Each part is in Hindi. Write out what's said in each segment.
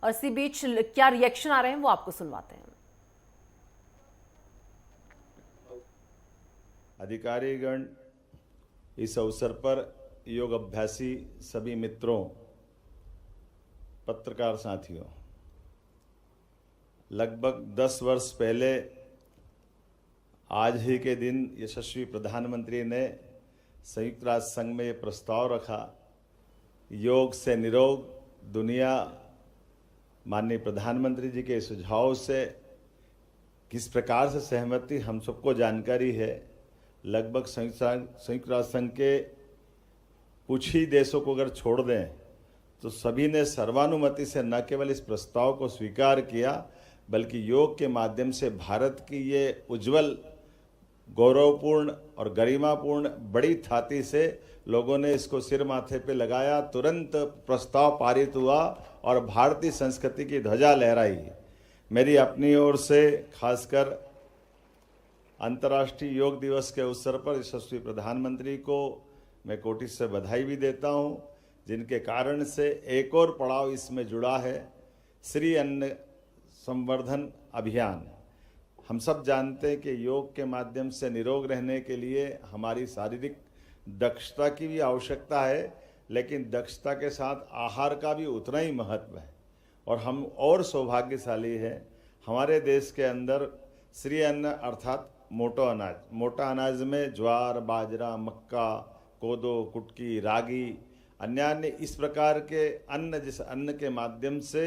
और इसी बीच क्या रिएक्शन आ रहे हैं वो आपको सुनवाते हैं। अधिकारीगण, इस अवसर पर योग अभ्यासी सभी मित्रों, पत्रकार साथियों, लगभग 10 वर्ष पहले आज ही के दिन यशस्वी प्रधानमंत्री ने संयुक्त राष्ट्र संघ में ये प्रस्ताव रखा, योग से निरोग दुनिया। माननीय प्रधानमंत्री जी के सुझाव से किस प्रकार से सहमति हम सबको जानकारी है। लगभग संयुक्त राष्ट्र संघ के कुछ ही देशों को अगर छोड़ दें तो सभी ने सर्वानुमति से न केवल इस प्रस्ताव को स्वीकार किया, बल्कि योग के माध्यम से भारत की ये उज्जवल, गौरवपूर्ण और गरिमापूर्ण बड़ी थाती से लोगों ने इसको सिर माथे पे लगाया। तुरंत प्रस्ताव पारित हुआ और भारतीय संस्कृति की ध्वजा लहराई। मेरी अपनी ओर से खासकर अंतर्राष्ट्रीय योग दिवस के अवसर पर यशस्वी प्रधानमंत्री को मैं कोटि से बधाई भी देता हूं, जिनके कारण से एक और पड़ाव इसमें जुड़ा है, श्री अन्न संवर्धन अभियान। हम सब जानते हैं कि योग के माध्यम से निरोग रहने के लिए हमारी शारीरिक दक्षता की भी आवश्यकता है, लेकिन दक्षता के साथ आहार का भी उतना ही महत्व है। और हम और सौभाग्यशाली हैं, हमारे देश के अंदर श्री अन्न अर्थात मोटा अनाज में ज्वार, बाजरा, मक्का, कोदो, कुटकी, रागी, अन्य इस प्रकार के अन्न, जिस अन्न के माध्यम से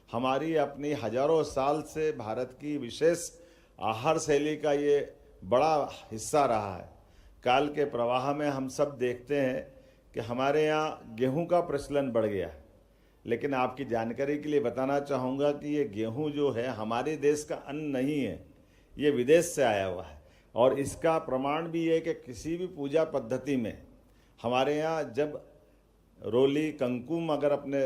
हमारी अपनी हजारों साल से भारत की विशेष आहार शैली का ये बड़ा हिस्सा रहा है। काल के प्रवाह में हम सब देखते हैं कि हमारे यहाँ गेहूं का प्रचलन बढ़ गया है, लेकिन आपकी जानकारी के लिए बताना चाहूँगा कि ये गेहूं जो है हमारे देश का अन्न नहीं है, ये विदेश से आया हुआ है। और इसका प्रमाण भी है कि किसी भी पूजा पद्धति में हमारे यहाँ जब रोली, कंकुम अगर अपने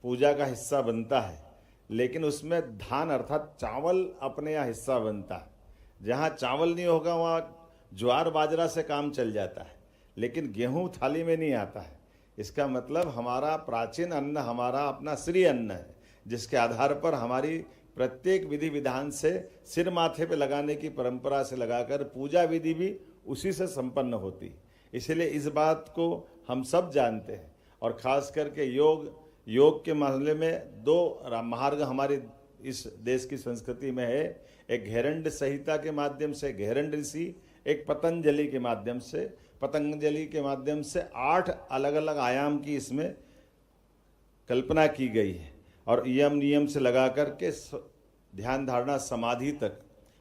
पूजा का हिस्सा बनता है, लेकिन उसमें धान अर्थात चावल अपने यहाँ हिस्सा बनता है। जहाँ चावल नहीं होगा वहाँ ज्वार बाजरा से काम चल जाता है, लेकिन गेहूं थाली में नहीं आता है। इसका मतलब हमारा प्राचीन अन्न हमारा अपना श्री अन्न है, जिसके आधार पर हमारी प्रत्येक विधि विधान से सिर माथे पे लगाने की परंपरा से लगाकर पूजा विधि भी उसी से संपन्न होती। इसलिए इस बात को हम सब जानते हैं। और खास करके योग के मामले में दो मार्ग हमारे इस देश की संस्कृति में है। एक घेरंड संहिता के माध्यम से घेरंड ऋषि, एक पतंजलि के माध्यम से। पतंजलि के माध्यम से 8 अलग अलग आयाम की इसमें कल्पना की गई है और यम नियम से लगा करके ध्यान धारणा समाधि तक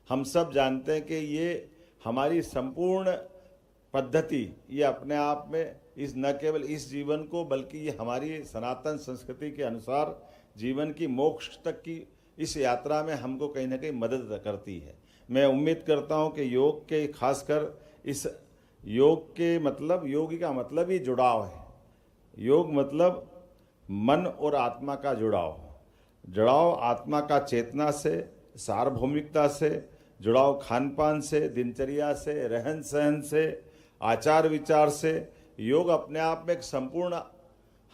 हम सब जानते हैं कि ये हमारी संपूर्ण पद्धति ये अपने आप में इस न केवल इस जीवन को बल्कि ये हमारी सनातन संस्कृति के अनुसार जीवन की मोक्ष तक की इस यात्रा में हमको कहीं ना कहीं मदद करती है। मैं उम्मीद करता हूँ कि योग के खासकर इस योग के मतलब योगी का मतलब ही जुड़ाव है। योग मतलब मन और आत्मा का जुड़ाव आत्मा का चेतना से, सार्वभौमिकता से, जुड़ाव खान पान से, दिनचर्या से, रहन सहन से, आचार विचार से। योग अपने आप में एक संपूर्ण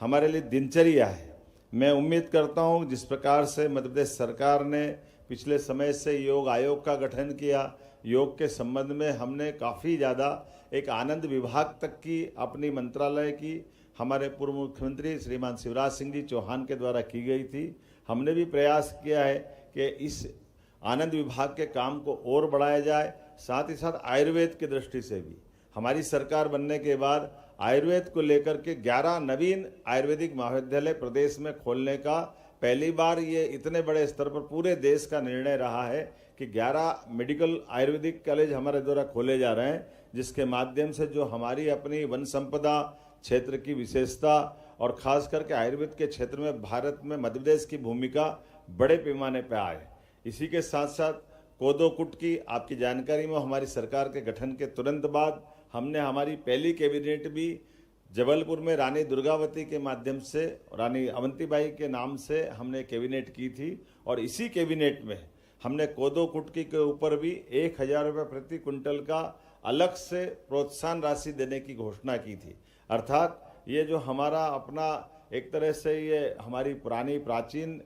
हमारे लिए दिनचर्या है। मैं उम्मीद करता हूँ जिस प्रकार से मध्य प्रदेश सरकार ने पिछले समय से योग आयोग का गठन किया, योग के संबंध में हमने काफ़ी ज़्यादा एक आनंद विभाग तक की अपनी मंत्रालय की हमारे पूर्व मुख्यमंत्री श्रीमान शिवराज सिंह जी चौहान के द्वारा की गई थी। हमने भी प्रयास किया है कि इस आनंद विभाग के काम को और बढ़ाया जाए। साथ ही साथ आयुर्वेद की दृष्टि से भी हमारी सरकार बनने के बाद आयुर्वेद को लेकर के 11 नवीन आयुर्वेदिक महाविद्यालय प्रदेश में खोलने का पहली बार ये इतने बड़े स्तर पर पूरे देश का निर्णय रहा है कि 11 मेडिकल आयुर्वेदिक कॉलेज हमारे द्वारा खोले जा रहे हैं, जिसके माध्यम से जो हमारी अपनी वन संपदा क्षेत्र की विशेषता और खास करके आयुर्वेद के क्षेत्र में भारत में मध्य प्रदेश की भूमिका बड़े पैमाने पर आए। इसी के साथ साथ कोदो कुटकी आपकी जानकारी में हमारी सरकार के गठन के तुरंत बाद हमने हमारी पहली कैबिनेट भी जबलपुर में रानी दुर्गावती के माध्यम से, रानी अवंतीबाई के नाम से हमने कैबिनेट की थी। और इसी कैबिनेट में हमने कोदो कुटकी के ऊपर भी 1000 रुपये प्रति कुंटल का अलग से प्रोत्साहन राशि देने की घोषणा की थी। अर्थात ये जो हमारा अपना एक तरह से ये हमारी पुरानी प्राचीन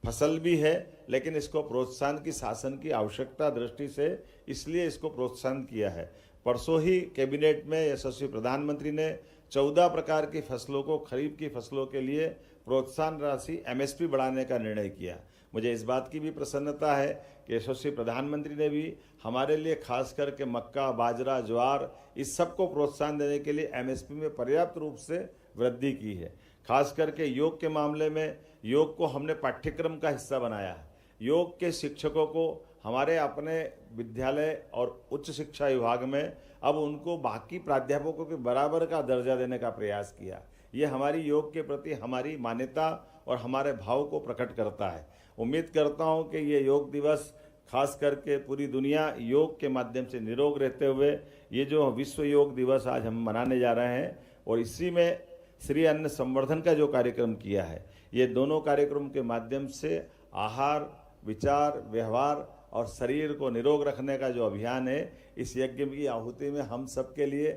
फसल भी है, लेकिन इसको प्रोत्साहन की शासन की आवश्यकता दृष्टि से इसलिए इसको प्रोत्साहन किया है। परसों ही कैबिनेट में यशस्वी प्रधानमंत्री ने 14 प्रकार की फसलों को खरीफ की फसलों के लिए प्रोत्साहन राशि एमएसपी बढ़ाने का निर्णय किया। मुझे इस बात की भी प्रसन्नता है कि यशस्वी प्रधानमंत्री ने भी हमारे लिए खास करके मक्का, बाजरा, ज्वार इस सब को प्रोत्साहन देने के लिए एमएसपी में पर्याप्त रूप से वृद्धि की है। खास करके योग के मामले में योग को हमने पाठ्यक्रम का हिस्सा बनाया है। योग के शिक्षकों को हमारे अपने विद्यालय और उच्च शिक्षा विभाग में अब उनको बाकी प्राध्यापकों के बराबर का दर्जा देने का प्रयास किया। ये हमारी योग के प्रति हमारी मान्यता और हमारे भाव को प्रकट करता है। उम्मीद करता हूँ कि ये योग दिवस खास करके पूरी दुनिया योग के माध्यम से निरोग रहते हुए ये जो विश्व योग दिवस आज हम मनाने जा रहे हैं और इसी में श्री अन्न संवर्धन का जो कार्यक्रम किया है, ये दोनों कार्यक्रम के माध्यम से आहार, विचार, व्यवहार और शरीर को निरोग रखने का जो अभियान है, इस यज्ञ की आहुति में हम सबके लिए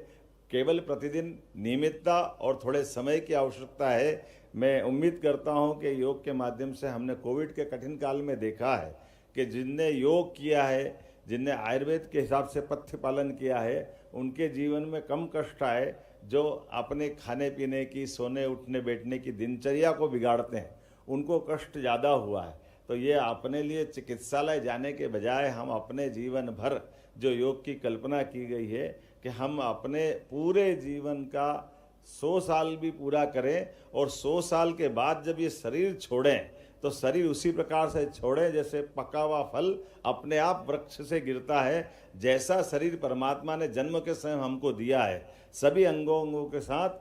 केवल प्रतिदिन नियमितता और थोड़े समय की आवश्यकता है। मैं उम्मीद करता हूं कि योग के माध्यम से हमने कोविड के कठिन काल में देखा है कि जिनने योग किया है, जिनने आयुर्वेद के हिसाब से पथ्य पालन किया है, उनके जीवन में कम कष्ट आए। जो अपने खाने पीने की, सोने उठने बैठने की दिनचर्या को बिगाड़ते हैं, उनको कष्ट ज़्यादा हुआ है। तो ये अपने लिए चिकित्सालय जाने के बजाय हम अपने जीवन भर जो योग की कल्पना की गई है कि हम अपने पूरे जीवन का 100 साल भी पूरा करें और 100 साल के बाद जब ये शरीर छोड़ें तो शरीर उसी प्रकार से छोड़ें जैसे पका हुआ फल अपने आप वृक्ष से गिरता है। जैसा शरीर परमात्मा ने जन्म के समय हमको दिया है, सभी अंगों के साथ